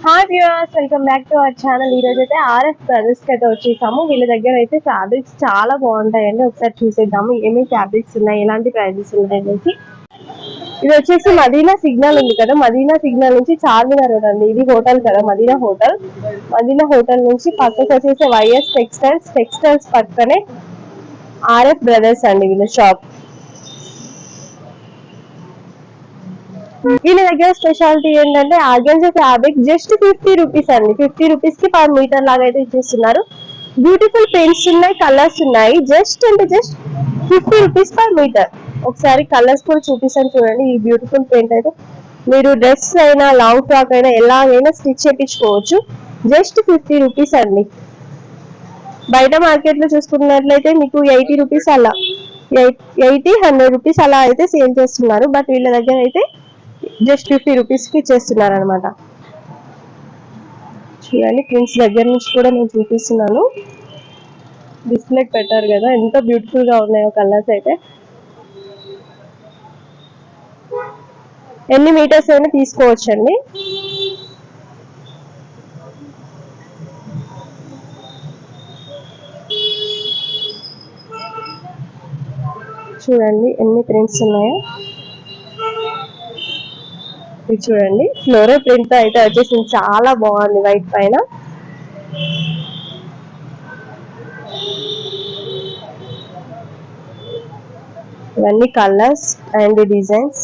Hi viewers, welcome back to our channel. ఈ రోజు అయితే ఆర్ఎఫ్ బ్రదర్స్ కి అయితే వచ్చేసాము. వీళ్ళ దగ్గర అయితే ఫ్యాబ్రిక్స్ చాలా బాగుంటాయండి. ఒకసారి చూసేద్దాము ఏమేమి ఫ్యాబ్రిక్స్ ఉన్నాయి, ఎలాంటి ప్రైజెస్ ఉన్నాయి అనేసి. ఇది వచ్చేసి మదీనా సిగ్నల్ ఉంది కదా, మదీనా సిగ్నల్ నుంచి చార్మినార్ రోడ్ అండి. ఇది హోటల్ కదా, మదీనా హోటల్. మదీనా హోటల్ నుంచి పక్కకు వచ్చేసి వైఎస్ టెక్స్టైల్స్ పక్కనే ఆర్ఎఫ్ బ్రదర్స్ అండి వీళ్ళ షాప్. వీళ్ళ దగ్గర స్పెషాలిటీ ఏంటంటే ఆర్గన్జా ఫ్యాబ్రిక్ జస్ట్ 50 రూపీస్ అండి. 50 రూపీస్ కి పర్ మీటర్ లాగా అయితే ఇచ్చేస్తున్నారు. బ్యూటిఫుల్ ప్రింట్స్ ఉన్నాయి, కలర్స్ ఉన్నాయి. Just 50 rupees per metre. ఒకసారి కలర్స్ కూడా చూపిస్తాను చూడండి. ఈ బ్యూటిఫుల్ ప్రింట్ అయితే మీరు డ్రెస్ అయినా లాంగ్ ఫ్రాక్ అయినా ఎలాగైనా స్టిచ్ చేయించుకోవచ్చు. జస్ట్ 50 రూపీస్ అండి. బయట మార్కెట్ లో చూసుకున్నట్లయితే మీకు 80 రూపీస్ అలా 100 రూపీస్ అలా అయితే సేల్ చేస్తున్నారు. బట్ వీళ్ళ దగ్గర అయితే జస్ట్ 50 రూపీస్ కి ఇచ్చేస్తున్నారు అనమాట. చూడండి, ప్రింట్స్ దగ్గర నుంచి కూడా నేను చూపిస్తున్నాను. డిస్ప్లే పెట్టారు కదా, ఎంత బ్యూటిఫుల్ గా ఉన్నాయో కలర్స్ అయితే. ఎన్ని మీటర్స్ అయినా తీసుకోవచ్చండి. చూడండి ఎన్ని ప్రింట్స్ ఉన్నాయో. ఇది చూడండి, ఫ్లోరల్ ప్రింట్ అయితే వచ్చేసింది, చాలా బాగుంది వైట్ పైన. ఇవన్నీ కలర్స్ అండ్ డిజైన్స్.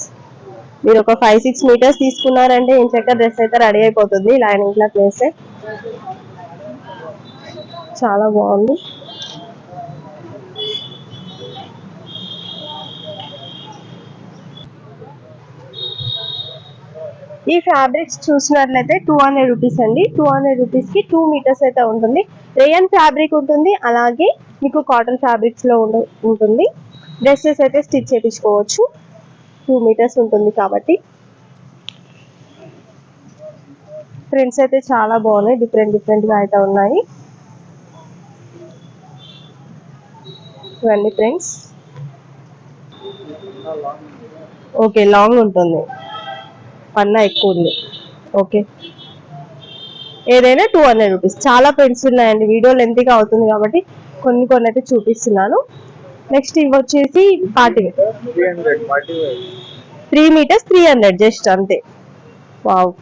మీరు ఒక 5-6 మీటర్స్ తీసుకున్నారంటే ఏం చక్క డ్రెస్ అయితే రెడీ అయిపోతుంది. లైనింగ్ క్లాత్ వేస్తే చాలా బాగుంది. ఈ ఫ్యాబ్రిక్స్ చూసినట్లయితే 200 రూపీస్ అండి. 200 రూపీస్ కి 2 మీటర్స్ అయితే ఉంటుంది. రేయన్ ఫ్యాబ్రిక్ ఉంటుంది, అలాగే మీకు కాటన్ ఫ్యాబ్రిక్స్ లో ఉంటుంది. డ్రెస్సెస్ అయితే స్టిచ్ చేయించుకోవచ్చు. 2 మీటర్స్ ఉంటుంది కాబట్టి. ప్రింట్స్ అయితే చాలా బాగున్నాయి, డిఫరెంట్ గా అయితే ఉన్నాయి. ఇవన్నీ ప్రింట్స్. ఓకే, లాంగ్ ఉంటుంది, పన్నా ఎక్కువ ఉంది. ఓకే, ఏదైనా 200 రూపీస్. చాలా ప్రింట్స్ ఉన్నాయండి. వీడియో లెంతీగా అవుతుంది కాబట్టి కొన్ని అయితే చూపిస్తున్నాను. నెక్స్ట్ ఇవి వచ్చేసి పార్టీ 3 మీటర్స్ 300 జస్ట్ అంతే. వావ్,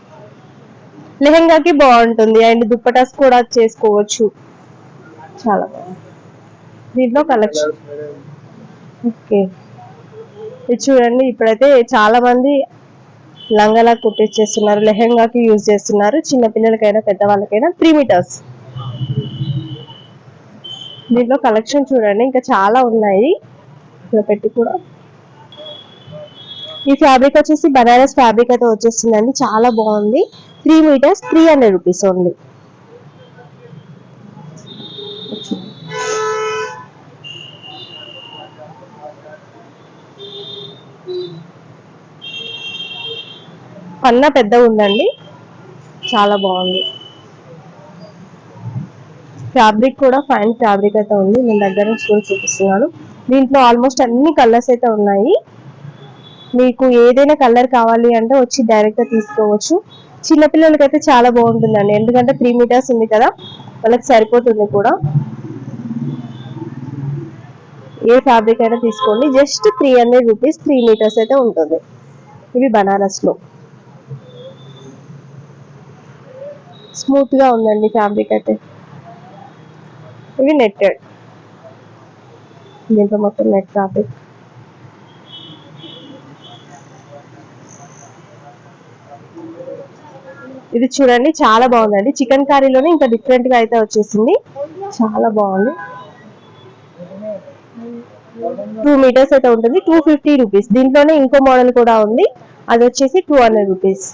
లెహెంగాకి బాగుంటుంది అండ్ దుప్పటాస్ కూడా చేసుకోవచ్చు. చాలా బాగుంది. దీంట్లో కలెక్షన్. ఓకే, ఇది చూడండి, ఇప్పుడైతే చాలా మంది లంగాలా కుట్టించేస్తున్నారు, లెహెంగాకి యూజ్ చేస్తున్నారు. చిన్న పిల్లలకైనా పెద్దవాళ్ళకైనా 3 మీటర్స్. దీంట్లో కలెక్షన్ చూడండి, ఇంకా చాలా ఉన్నాయి ఇక్కడ పెట్టి కూడా. ఈ ఫ్యాబ్రిక్ వచ్చేసి బనారస్ ఫ్యాబ్రిక్ అయితే వచ్చేసిందండి, చాలా బాగుంది. 3 మీటర్స్ 300 రూపీస్ ఓన్లీ. పన్నా పెద్దగా ఉందండి, చాలా బాగుంది. ఫ్యాబ్రిక్ కూడా ఫైన్ ఫ్యాబ్రిక్ అయితే ఉంది. నేను దగ్గర నుంచి కూడా చూపిస్తున్నాను. దీంట్లో ఆల్మోస్ట్ అన్ని కలర్స్ అయితే ఉన్నాయి. మీకు ఏదైనా కలర్ కావాలి అంటే వచ్చి డైరెక్ట్ గా తీసుకోవచ్చు. చిన్నపిల్లలకైతే చాలా బాగుంటుందండి, ఎందుకంటే 3 మీటర్స్ ఉంది కదా, వాళ్ళకి సరిపోతుంది కూడా. ఏ ఫ్యాబ్రిక్ అయినా తీసుకోండి. జస్ట్ 300 రూపీస్ 3 మీటర్స్ అయితే ఉంటుంది. ఇవి బనారస్ లో స్మూత్ గా ఉందండి ఫ్యాబ్రిక్ అయితే. ఇవి నెట్టెడ్, దీంట్లో మొత్తం నెట్ ఫ్యాబ్రిక్. ఇది చూడండి, చాలా బాగుందండి. చికెన్ కర్రీలోనే ఇంకా డిఫరెంట్ గా అయితే వచ్చేసింది, చాలా బాగుంది. 2 మీటర్స్ అయితే ఉంటుంది. 250 రూపీస్. దీంట్లోనే ఇంకో మోడల్ కూడా ఉంది, అది వచ్చేసి 200 రూపీస్.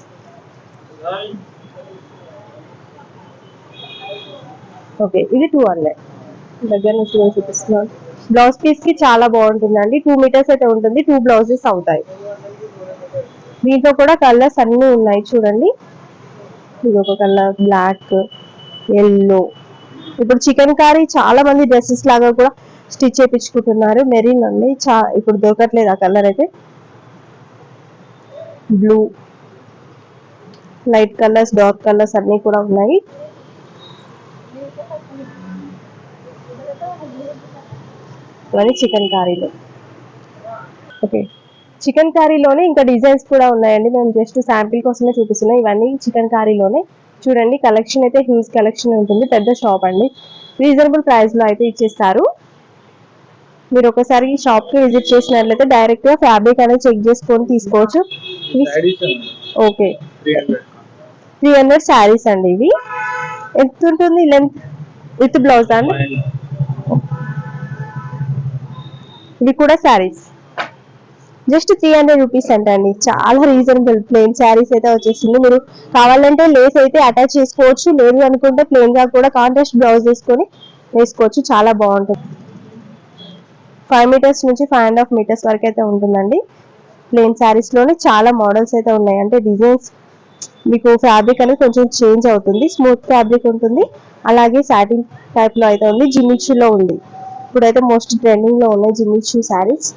ఓకే, ఇది 200. దగ్గర నుంచి చూపిస్తున్నాను. బ్లౌజ్ పీస్ కి చాలా బాగుంటుందండి. 2 మీటర్స్ అయితే ఉంటుంది, 2 బ్లౌజెస్ అవుతాయి. దీంట్లో కూడా కలర్స్ అన్ని ఉన్నాయి చూడండి. ఇది ఒక కలర్, బ్లాక్, ఎల్లో. ఇప్పుడు చికెన్ కర్రీ చాలా మంది డ్రెస్సెస్ లాగా కూడా స్టిచ్ చేయించుకుంటున్నారు. మెరీన్ అండి, ఇప్పుడు దొరకట్లేదు ఆ కలర్ అయితే. Blue, light colours, dark colours అన్ని కూడా ఉన్నాయి. ఇవన్నీ చికెన్ కర్రీలో. ఓకే, చికెన్ కర్రీలోనే ఇంకా డిజైన్స్ కూడా ఉన్నాయండి. మేము జస్ట్ శాంపిల్ కోసమే చూపిస్తున్నాం. ఇవన్నీ చికెన్ కర్రీలోనే. చూడండి, కలెక్షన్ అయితే హ్యూజ్ కలెక్షన్ ఉంటుంది. పెద్ద షాప్ అండి. రీజనబుల్ ప్రైస్ లో అయితే ఇచ్చేస్తారు. మీరు ఒకసారి షాప్ కి విజిట్ చేసినట్లయితే డైరెక్ట్ గా ఫ్యాబ్రిక్ అనేది చెక్ చేసుకొని తీసుకోవచ్చు. ఓకే, 300 శారీస్ అండి. ఇవి ఎంత ఉంటుంది లెంత్ విత్ బ్లౌజ్ అండి? ఇవి కూడా శారీస్ జస్ట్ 300 రూపీస్ అంటండి. చాలా రీజనబుల్. ప్లెయిన్ శారీస్ అయితే వచ్చేసింది. మీరు కావాలంటే లేస్ అయితే అటాచ్ చేసుకోవచ్చు, లేదు అనుకుంటే ప్లెయిన్ గా కూడా కాంట్రాస్ట్ బ్లౌజ్ వేసుకొని వేసుకోవచ్చు. చాలా బాగుంటుంది. 5 మీటర్స్ నుంచి 5.5 మీటర్స్ వరకు అయితే ఉంటుందండి. ప్లెయిన్ శారీస్ లోనే చాలా మోడల్స్ అయితే ఉన్నాయి. అంటే డిజైన్స్ మీకు ఫ్యాబ్రిక్ అనేది కొంచెం చేంజ్ అవుతుంది. స్మూత్ ఫ్యాబ్రిక్ ఉంటుంది, అలాగే సాటిన్ టైప్ లో అయితే ఉంది. జిమ్మిచూలో ఉంది. ఇప్పుడైతే మోస్ట్ ట్రెండింగ్ లో ఉన్నాయి జిమ్మిచూ శారీస్.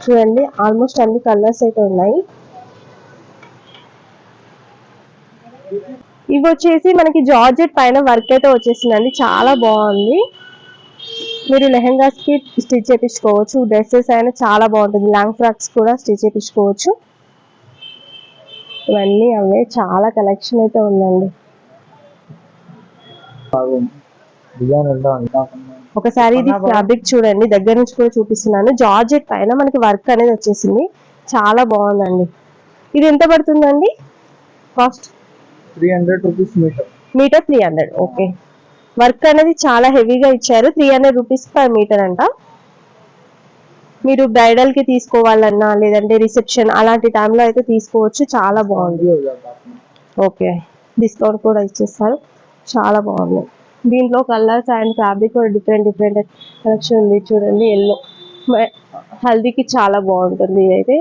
చూడండి, ఆల్మోస్ట్ అన్ని కలర్స్ అయితే ఉన్నాయి. ఇవి వచ్చేసి మనకి జార్జెట్ పైన వర్క్ అయితే వచ్చేసిందండి. చాలా బాగుంది. మీరు లెహెంగాస్ కి స్టిచ్ చేయించుకోవచ్చు. డ్రెస్సెస్ అయినా చాలా బాగుంటుంది. లాంగ్ ఫ్రాక్స్ కూడా స్టిచ్ చేయించుకోవచ్చు. ఇవన్నీ అవే, చాలా కలెక్షన్ అయితే ఉందండి. ఒకసారి ఇది ఫ్యాబ్రిక్ చూడండి, దగ్గర నుంచి కూడా చూపిస్తున్నాను. జార్జెట్ పైన మనకి వర్క్ అనేది వచ్చేసింది. చాలా బాగుందండి. ఇది ఎంత పడుతుందండి cost? 300 rupees metre. Metre 300. Okay, work అనేది చాలా హెవీగా ఇచ్చారు. 300 రూపీస్ పర్ మీటర్ అంట. మీరు బ్రైడల్ కి తీసుకోవాలన్నా, లేదంటే రిసెప్షన్ అలాంటి టైంలో అయితే తీసుకోవచ్చు. చాలా బాగుంది. ఓకే, డిస్కౌంట్ కూడా ఇచ్చేస్తారు. చాలా బాగుంది. దీంట్లో కలర్స్ అండ్ ఫ్యాబ్రిక్ కూడా డిఫరెంట్ డిఫరెంట్ కలెక్షన్ ఉంది. చూడండి, ఎల్లో హల్దీకి చాలా బాగుంటుంది. ఇదైతే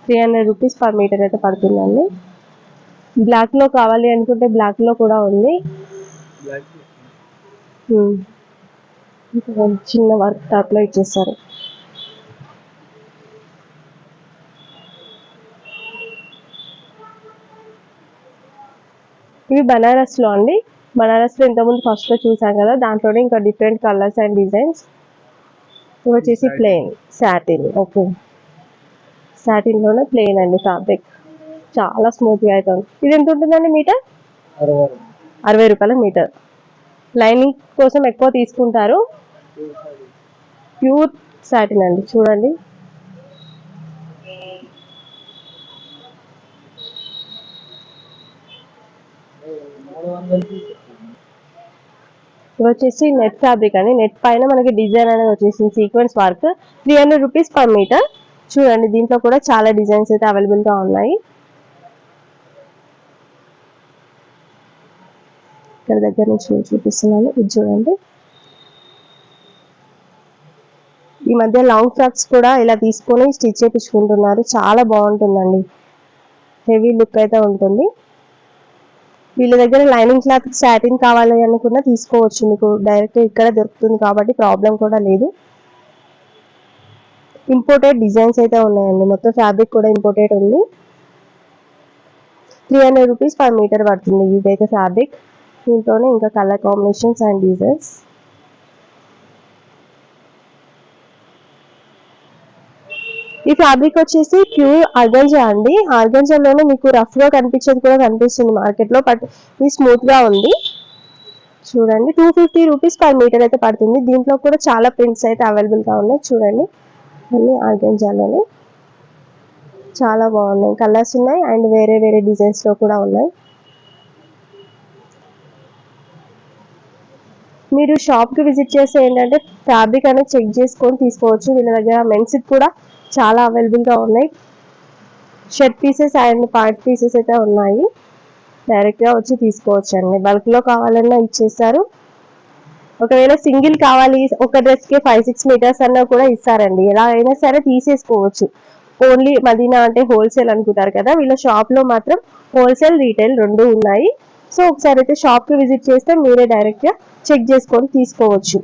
₹300 పర్ మీటర్ అయితే పడుతుందండి. బ్లాక్ లో కావాలి అనుకుంటే బ్లాక్ లో కూడా ఉంది. చిన్న వర్క్ టాప్ లో ఇచ్చేస్తారు. ఇవి బనారస్ లో అండి. బనారస్ లో ఇంతకుముందు ఫస్ట్ లో చూసాం కదా, దాంట్లోనే ఇంకా డిఫరెంట్ కలర్స్ అండ్ డిజైన్స్. ఇవి వచ్చేసి ప్లెయిన్ సాటిన్. ఓకే, సాటిన్ లోనే ప్లెయిన్ అండి ఫ్యాబ్రిక్. చాలా స్మూత్ గా అయితే ఉంది. ఇది ఎంత ఉంటుందండి మీటర్? 60 రూపాయల మీటర్. లైనింగ్ కోసం ఎక్కువ తీసుకుంటారు. ప్యూర్ సాటిన్ అండి. చూడండి, ఇది వచ్చేసి నెట్ ఫ్యాబ్రిక్ అండి. నెట్ పైన మనకి డిజైన్ అనేది వచ్చేసింది, sequence work. 300 rupees per metre. చూడండి, దీంట్లో కూడా చాలా డిజైన్స్ అయితే అవైలబుల్ గా ఉన్నాయి. ఇక్కడ దగ్గర నుంచి చూపిస్తున్నాను. ఇది చూడండి, ఈ మధ్య లాంగ్ ఫ్రాక్స్ కూడా ఇలా తీసుకొని స్టిచ్ చేయించుకుంటున్నారు. చాలా బాగుంటుందండి. హెవీ లుక్ అయితే ఉంటుంది. వీళ్ళ దగ్గర లైనింగ్ క్లాత్ సాటిన్ కావాలి అనుకున్నా తీసుకోవచ్చు. మీకు డైరెక్ట్ ఇక్కడ దొరుకుతుంది కాబట్టి ప్రాబ్లం కూడా లేదు. ఇంపోర్టెడ్ డిజైన్స్ అయితే ఉన్నాయండి. మొత్తం ఫ్యాబ్రిక్ కూడా ఇంపోర్టెడ్ ఉంది. 300 రూపీస్ పర్ మీటర్ పడుతుంది ఇదైతే ఫ్యాబ్రిక్. దీంట్లోనే ఇంకా కలర్ కాంబినేషన్స్ అండ్ డిజైన్స్. ఈ ఫ్యాబ్రిక్ వచ్చేసి ప్యూర్ ఆర్గంజా అండి. ఆర్గంజాలోనే మీకు రఫ్ గా కనిపించేది కూడా కనిపిస్తుంది మార్కెట్ లో, బట్ ఇది స్మూత్ గా ఉంది. చూడండి, 250 రూపీస్ పర్ మీటర్ అయితే పడుతుంది. దీంట్లో కూడా చాలా ప్రింట్స్ అయితే అవైలబుల్ గా ఉన్నాయి. చూడండి, అన్ని ఆర్గంజాలోనే చాలా బాగున్నాయి. కలర్స్ ఉన్నాయి అండ్ వేరే వేరే డిజైన్స్ లో కూడా ఉన్నాయి. మీరు షాప్ కి విజిట్ చేస్తే ఏంటంటే ఫ్యాబ్రిక్ అనేది చెక్ చేసుకొని తీసుకోవచ్చు. వీళ్ళ దగ్గర మెన్స్ కూడా చాలా అవైలబుల్ గా ఉన్నాయి. Shirt pieces and part pieces అయితే ఉన్నాయి. డైరెక్ట్ గా వచ్చి తీసుకోవచ్చు అండి. బల్క్ లో కావాలన్నా ఇచ్చేస్తారు. ఒకవేళ సింగిల్ కావాలి, ఒక డ్రెస్ కి 5-6 మీటర్స్ అన్నా కూడా ఇస్తారండి. ఎలా అయినా సరే తీసేసుకోవచ్చు. ఓన్లీ మదీనా అంటే హోల్సేల్ అనుకుంటారు కదా, వీళ్ళ షాప్ లో మాత్రం హోల్సేల్ రీటైల్ రెండు ఉన్నాయి. సో ఒకసారి అయితే షాప్ కి విజిట్ చేస్తే మీరే డైరెక్ట్ గా చెక్ చేసుకొని తీసుకోవచ్చు.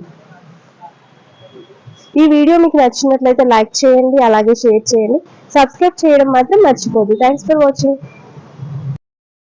ఈ వీడియో మీకు నచ్చినట్లయితే లైక్ చేయండి, అలాగే షేర్ చేయండి. సబ్స్క్రైబ్ చేయడం మాత్రం మర్చిపోద్దు. Thanks for watching.